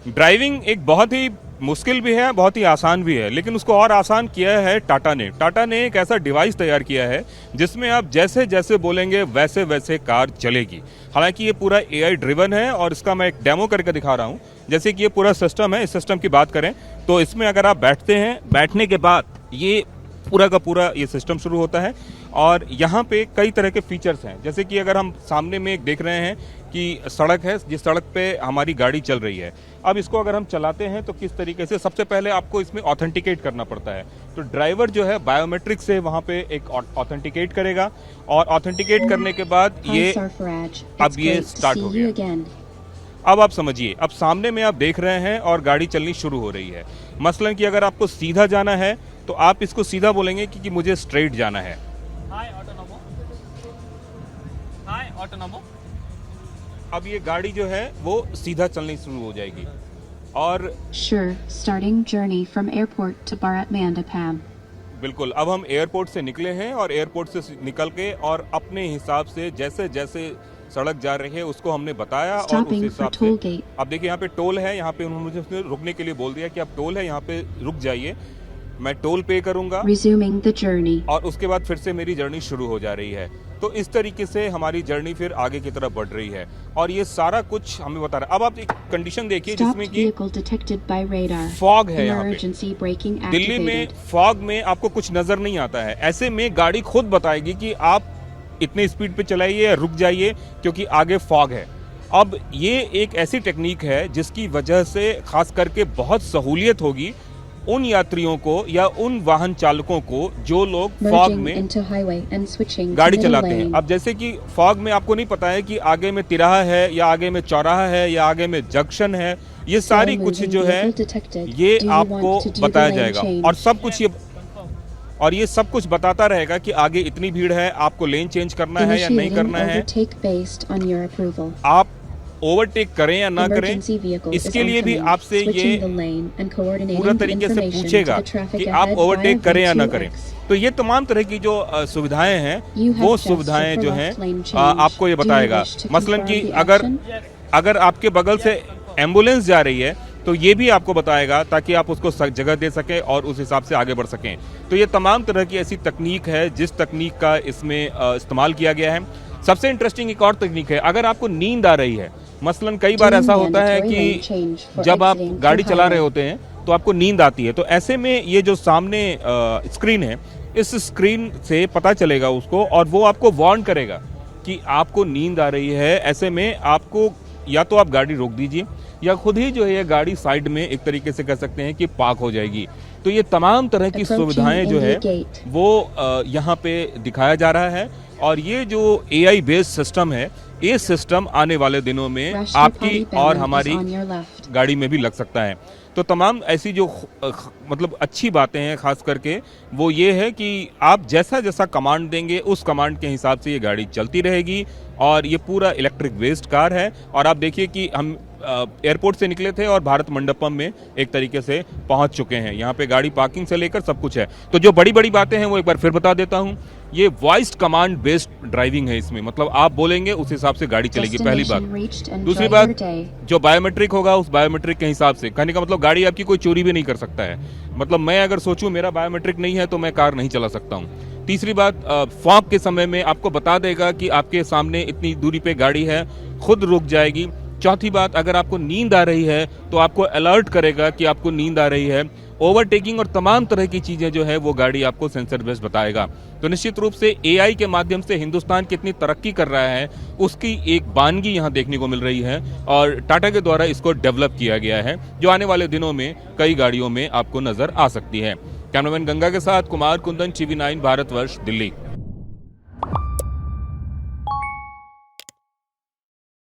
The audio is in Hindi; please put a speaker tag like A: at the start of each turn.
A: ड्राइविंग एक बहुत ही मुश्किल भी है, बहुत ही आसान भी है, लेकिन उसको और आसान किया है टाटा ने। टाटा ने एक ऐसा डिवाइस तैयार किया है जिसमें आप जैसे जैसे बोलेंगे वैसे वैसे कार चलेगी। हालांकि ये पूरा एआई ड्रिवन है और इसका मैं एक डेमो करके दिखा रहा हूँ। जैसे कि ये पूरा सिस्टम है, इस सिस्टम की बात करें तो इसमें अगर आप बैठते हैं, बैठने के बाद ये पूरा का पूरा ये सिस्टम शुरू होता है और यहाँ पे कई तरह के फीचर्स हैं। जैसे कि अगर हम सामने में एक देख रहे हैं कि सड़क है, जिस सड़क पे हमारी गाड़ी चल रही है। अब इसको अगर हम चलाते हैं तो किस तरीके से, सबसे पहले आपको इसमें ऑथेंटिकेट करना पड़ता है। तो ड्राइवर जो है बायोमेट्रिक से वहाँ पे एक ऑथेंटिकेट करेगा और ऑथेंटिकेट करने के बाद ये अब ये स्टार्ट हो गया। अब आप समझिए, अब सामने में आप देख रहे हैं और गाड़ी चलनी शुरू हो रही है। मसलन कि अगर आपको सीधा जाना है तो आप इसको सीधा बोलेंगे कि मुझे स्ट्रेट जाना है।
B: हाय ऑटोनोमो, हाय ऑटोनोमो।
A: अब ये गाड़ी जो है वो सीधा चलनी शुरू हो जाएगी और
C: starting journey from airport to Bharatmandapam।
A: बिल्कुल, अब हम एयरपोर्ट से निकले हैं और एयरपोर्ट से निकल के और अपने हिसाब से जैसे जैसे सड़क जा रही है उसको हमने बताया और उस हिसाब से। अब देखिए यहाँ पे टोल है, यहाँ पे उन्होंने मुझे रुकने के लिए बोल दिया कि अब टोल है, यहाँ पे रुक जाइए। मैं टोल पे करूंगा और उसके बाद फिर से मेरी जर्नी शुरू हो जा रही है। तो इस तरीके से हमारी जर्नी फिर आगे की तरफ बढ़ रही है और ये सारा कुछ हमें बता रहा है। अब आप एक कंडीशन देखिए जिसमें कि फॉग है। यहाँ पे दिल्ली में फॉग में आपको कुछ नजर नहीं आता है, ऐसे में गाड़ी खुद बताएगी कि आप इतने स्पीड पे चलाइए या रुक जाइए क्योंकि आगे फॉग है। अब ये एक ऐसी टेक्निक है जिसकी वजह से खास करके बहुत सहूलियत होगी उन यात्रियों को या उन वाहन चालकों को जो लोग फॉग में गाड़ी चलाते हैं। अब जैसे कि फॉग में आपको नहीं पता है कि आगे में तिराहा है या आगे में चौराहा है या आगे में जंक्शन है, ये सारी कुछ जो है ये आपको बताया जाएगा और ये सब कुछ बताता रहेगा कि आगे इतनी भीड़ है, आपको लेन चेंज करना है या नहीं करना है, आप ओवरटेक करें या ना करें। इसके लिए भी आपसे ये पूरा तरीके से पूछेगा कि आप ओवरटेक करें या ना करें। तो ये तमाम तरह की जो सुविधाएं हैं वो सुविधाएं जो हैं आपको ये बताएगा। मसलन कि अगर आपके बगल से एम्बुलेंस जा रही है तो ये भी आपको बताएगा ताकि आप उसको जगह दे सकें और उस हिसाब से आगे बढ़ सकें। तो ये तमाम तरह की ऐसी तकनीक है जिस तकनीक का इसमें इस्तेमाल किया गया है। सबसे इंटरेस्टिंग एक और तकनीक है, अगर आपको नींद आ रही है, मसलन कई बार ऐसा होता है कि जब आप गाड़ी चला रहे होते हैं तो आपको नींद आती है, तो ऐसे में ये जो सामने स्क्रीन है, इस स्क्रीन से पता चलेगा उसको और वो आपको वार्न करेगा कि आपको नींद आ रही है। ऐसे में आपको या तो आप गाड़ी रोक दीजिए या खुद ही जो है ये गाड़ी साइड में एक तरीके से कह सकते हैं कि पार्क हो जाएगी। तो ये तमाम तरह की सुविधाएं जो है वो यहाँ पे दिखाया जा रहा है और ये जो एआई बेस्ड सिस्टम है, ये सिस्टम आने वाले दिनों में आपकी और हमारी गाड़ी में भी लग सकता है। तो तमाम ऐसी जो मतलब अच्छी बातें हैं खास करके वो ये है कि आप जैसा जैसा कमांड देंगे उस कमांड के हिसाब से ये गाड़ी चलती रहेगी और ये पूरा इलेक्ट्रिक बेस्ड कार है। और आप देखिए कि हम एयरपोर्ट से निकले थे और भारत मंडपम में एक तरीके से पहुंच चुके हैं। यहाँ पे गाड़ी पार्किंग से लेकर सब कुछ है। तो जो बड़ी बड़ी बातें हैं वो एक बार फिर बता देता हूँ, ये वॉइस कमांड बेस्ड ड्राइविंग है। इसमें मतलब आप बोलेंगे उस हिसाब से गाड़ी चलेगी, पहली बात। दूसरी बात, जो बायोमेट्रिक होगा उस बायोमेट्रिक के हिसाब से, कहने का मतलब गाड़ी आपकी कोई चोरी भी नहीं कर सकता है। मतलब मैं अगर सोचूं मेरा बायोमेट्रिक नहीं है तो मैं कार नहीं चला सकता हूँ। तीसरी बात, फॉग के समय में आपको बता देगा कि आपके सामने इतनी दूरी पे गाड़ी है, खुद रुक जाएगी। चौथी बात, अगर आपको नींद आ रही है तो आपको अलर्ट करेगा कि आपको नींद आ रही है। ओवरटेकिंग और तमाम तरह की चीजें जो है वो गाड़ी आपको सेंसर बेस्ड बताएगा। तो निश्चित रूप से एआई के माध्यम से हिंदुस्तान कितनी तरक्की कर रहा है उसकी एक बानगी यहाँ देखने को मिल रही है और टाटा के द्वारा इसको डेवलप किया गया है, जो आने वाले दिनों में कई गाड़ियों में आपको नजर आ सकती है। कैमरामैन गंगा के साथ कुमार कुंदन, टीवी 9 भारतवर्ष, दिल्ली।